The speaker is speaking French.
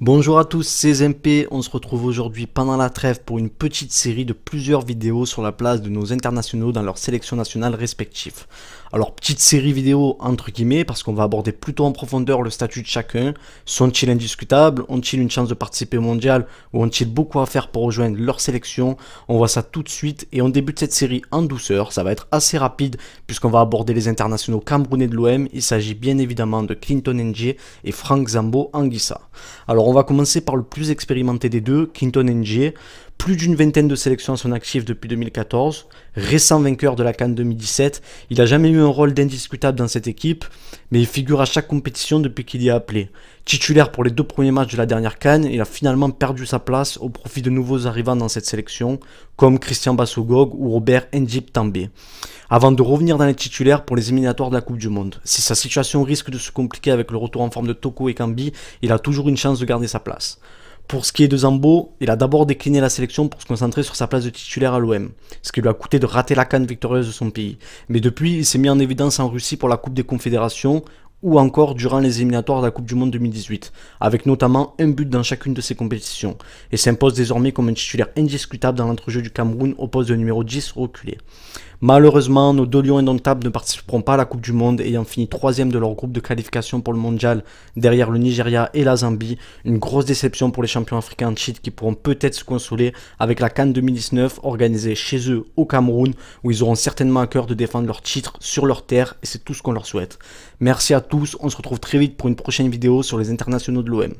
Bonjour à tous, c'est Zempé. On se retrouve aujourd'hui pendant la trêve pour une petite série de plusieurs vidéos sur la place de nos internationaux dans leurs sélections nationales respectives. Alors petite série vidéo entre guillemets parce qu'on va aborder plutôt en profondeur le statut de chacun. Sont-ils indiscutables? Ont-ils une chance de participer au mondial? Ou ont-ils beaucoup à faire pour rejoindre leur sélection? On voit ça tout de suite et on débute cette série en douceur. Ça va être assez rapide puisqu'on va aborder les internationaux camerounais de l'OM. Il s'agit bien évidemment de Clinton N'Jie et Franck Zambo Anguissa. Alors on va commencer par le plus expérimenté des deux, Clinton N'Jie. Plus d'une vingtaine de sélections à son actif depuis 2014, récent vainqueur de la CAN 2017, il n'a jamais eu un rôle d'indiscutable dans cette équipe, mais il figure à chaque compétition depuis qu'il y est appelé. Titulaire pour les 2 premiers matchs de la dernière CAN, il a finalement perdu sa place au profit de nouveaux arrivants dans cette sélection, comme Christian Bassogog ou Robert Ndjip També, avant de revenir dans les titulaires pour les éliminatoires de la Coupe du Monde. Si sa situation risque de se compliquer avec le retour en forme de Toko Ekambi, il a toujours une chance de garder sa place. Pour ce qui est de Zambo, il a d'abord décliné la sélection pour se concentrer sur sa place de titulaire à l'OM, ce qui lui a coûté de rater la CAN victorieuse de son pays. Mais depuis, il s'est mis en évidence en Russie pour la Coupe des Confédérations, ou encore durant les éliminatoires de la Coupe du Monde 2018, avec notamment un but dans chacune de ces compétitions, et s'impose désormais comme un titulaire indiscutable dans l'entrejeu du Cameroun au poste de numéro 10 reculé. Malheureusement, nos 2 lions indomptables ne participeront pas à la Coupe du Monde, ayant fini 3e de leur groupe de qualification pour le mondial, derrière le Nigeria et la Zambie. Une grosse déception pour les champions africains en titre qui pourront peut-être se consoler avec la CAN 2019 organisée chez eux au Cameroun, où ils auront certainement à cœur de défendre leur titre sur leur terre, et c'est tout ce qu'on leur souhaite. Merci à tous, on se retrouve très vite pour une prochaine vidéo sur les internationaux de l'OM.